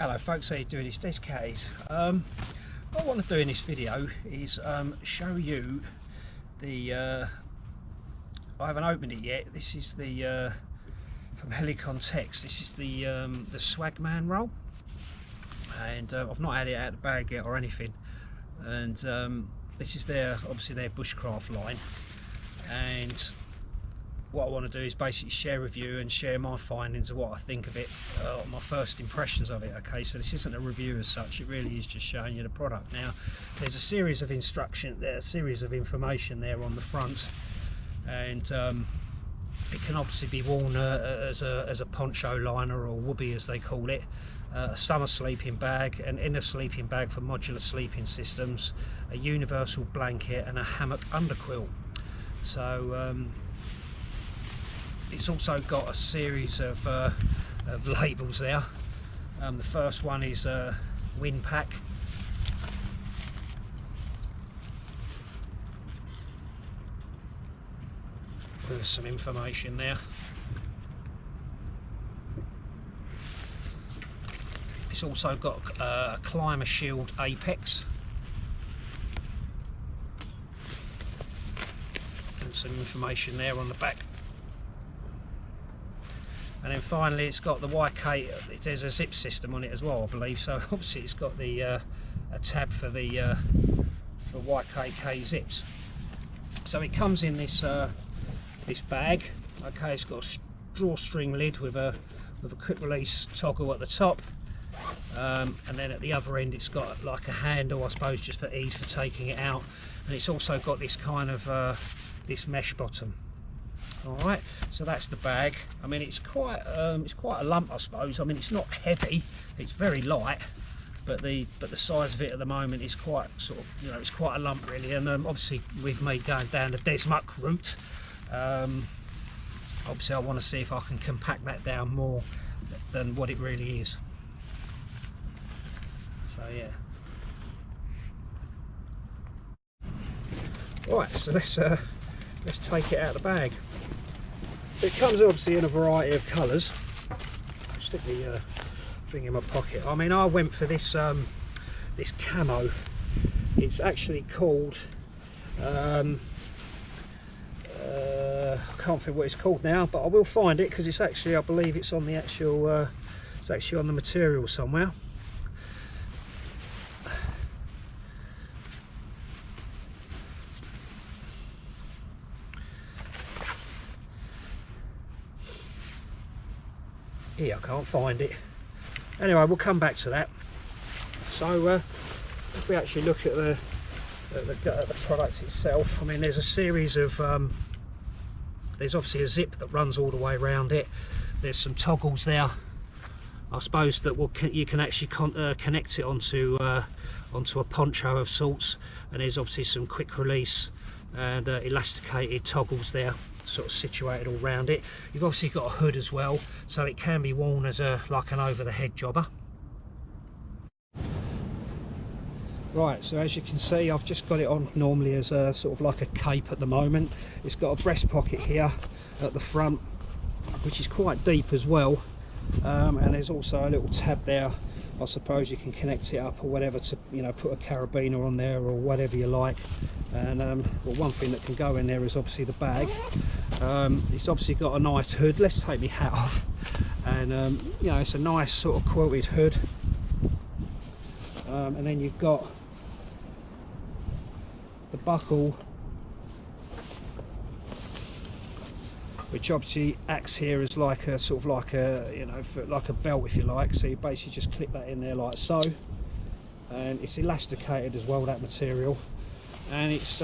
Hello folks, how you doing? It's Des Catties. What I want to do in this video is show you the I haven't opened it yet. This is the from Helikon tex. This is the Swagman roll, and I've not had it out of the bag yet or anything. And this is obviously their bushcraft line, and what I want to do is basically share with you and share my findings of what I think of it, my first impressions of it. Okay, so this isn't a review as such, it really is just showing you the product. Now there's a series of instructions there, a series of information there on the front, and it can obviously be worn as a poncho liner, or whoopee as they call it, a summer sleeping bag, an inner sleeping bag for modular sleeping systems, a universal blanket, and a hammock underquilt. So it's also got a series of labels there. The first one is Unpack. There's some information there. It's also got a Climber Shield Apex and some information there on the back. And then finally it's got the YK, there's a zip system on it as well, I believe, so obviously it's got the a tab for the for YKK zips. So it comes in this this bag. Okay, it's got a drawstring lid with a quick release toggle at the top, and then at the other end it's got like a handle, I suppose, just for ease for taking it out, and it's also got this kind of this mesh bottom. Alright, so that's the bag. I mean, it's quite a lump, I suppose. I mean, it's not heavy, it's very light, but the size of it at the moment is quite sort of, you know, it's quite a lump really. And obviously with me going down the Desmuck route, obviously I want to see if I can compact that down more than what it really is. So yeah. Right, so let's take it out of the bag. It comes obviously in a variety of colours. I'll stick the thing in my pocket. I mean, I went for this this camo. It's actually called I can't think what it's called now, but I will find it, because it's actually, I believe it's on the actual it's actually on the material somewhere. Yeah, I can't find it. Anyway, we'll come back to that. So if we actually look at the product itself, I mean, there's a series of there's obviously a zip that runs all the way around it. There's some toggles there, I suppose, that you can actually connect it onto a poncho of sorts, and there's obviously some quick release and elasticated toggles there, sort of situated all around it. You've obviously got a hood as well, so it can be worn as like an over the head jobber. Right, so as you can see, I've just got it on normally as a sort of like a cape at the moment. It's got a breast pocket here at the front, which is quite deep as well, and there's also a little tab there. I suppose you can connect it up or whatever to, you know, put a carabiner on there or whatever you like. And well, one thing that can go in there is obviously the bag. It's obviously got a nice hood. Let's take my hat off. And you know, it's a nice sort of quilted hood. And then you've got the buckle, which obviously acts here as like a sort of like a, you know, like a belt, if you like. So you basically just clip that in there like so, and it's elasticated as well, that material, and it's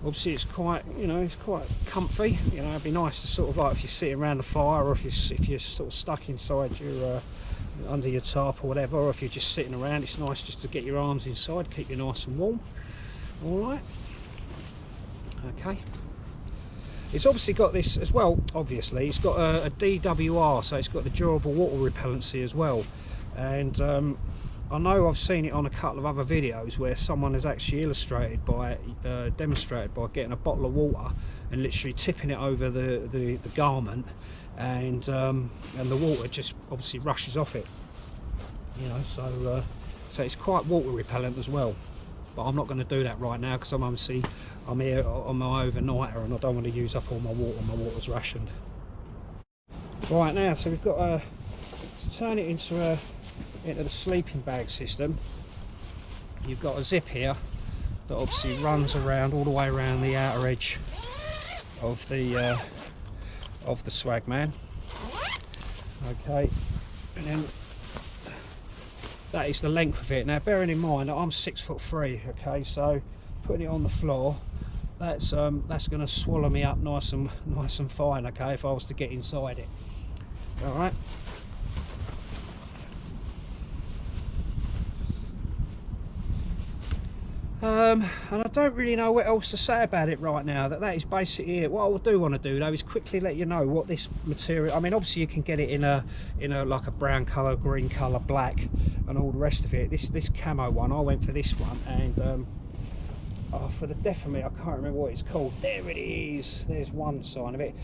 obviously it's quite, you know, it's quite comfy. You know, it'd be nice to sort of like if you're sitting around the fire, or if you're sort of stuck inside your under your tarp or whatever, or if you're just sitting around, it's nice just to get your arms inside, keep you nice and warm. All right, okay. It's obviously got this as well, obviously. It's got a DWR, so it's got the durable water repellency as well. And I know I've seen it on a couple of other videos where someone has actually illustrated by, demonstrated by getting a bottle of water and literally tipping it over the garment, and the water just obviously rushes off it. you know, so it's quite water repellent as well. But I'm not going to do that right now because I'm here on my overnighter and I don't want to use up all my water. My water's rationed. Right now, so we've got to turn it into the sleeping bag system. You've got a zip here that obviously runs around all the way around the outer edge of the Swagman. Okay, and then that is the length of it. Now, bearing in mind that I'm 6'3", okay, so putting it on the floor, that's going to swallow me up nice and fine, okay, if I was to get inside it. All right. And I don't really know what else to say about it right now. That is basically it. What I do want to do though is quickly let you know what this material. I mean, obviously you can get it in a like a brown colour, green colour, black, and all the rest of it. This camo one, I went for this one, and for the death of me, I can't remember what it's called. There it is. There's one sign of it.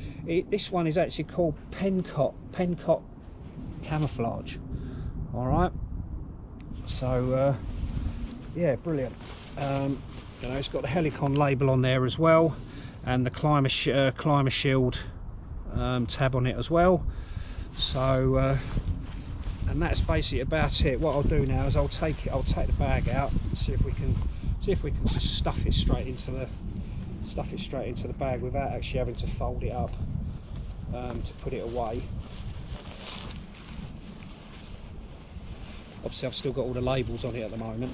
This one is actually called Pencott camouflage. All right. So yeah, brilliant. You know, it's got the Helikon label on there as well, and the climber shield tab on it as well. So and that's basically about it. What I'll do now is I'll take the bag out and see if we can just stuff it straight into the bag without actually having to fold it up to put it away. Obviously I've still got all the labels on it at the moment.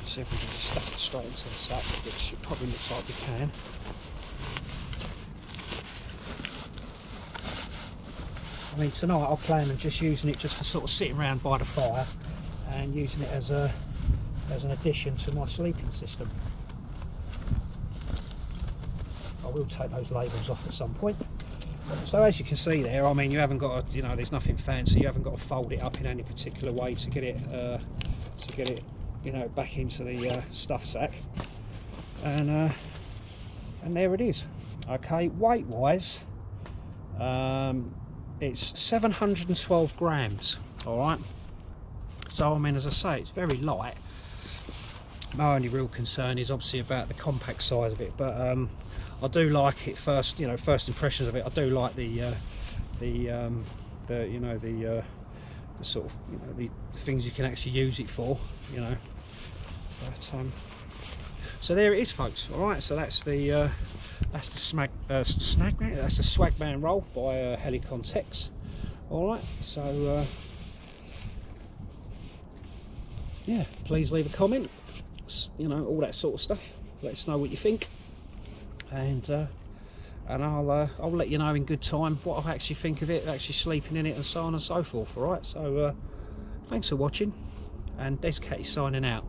See if we can just stuff it straight into the sack, which it probably looks like we can. I mean, tonight I'll plan on just using it just for sort of sitting around by the fire and using it as an addition to my sleeping system. I will take those labels off at some point. So as you can see there, I mean, you haven't got to, you know, there's nothing fancy. You haven't got to fold it up in any particular way to get it you know, back into the stuff sack, and there it is. Okay, weight wise, it's 712 grams. All right, so I mean, as I say, it's very light. My only real concern is obviously about the compact size of it, but I do like it. First impressions of it, I do like the sort of, you know, the things you can actually use it for, you know. But so there it is, folks. All right, so that's the Swagman roll by Helikon tex. All right, so yeah, please leave a comment, you know, all that sort of stuff. Let us know what you think, and I'll let you know in good time what I actually think of it, actually sleeping in it, and so on and so forth. All right, so thanks for watching, and Descat is signing out.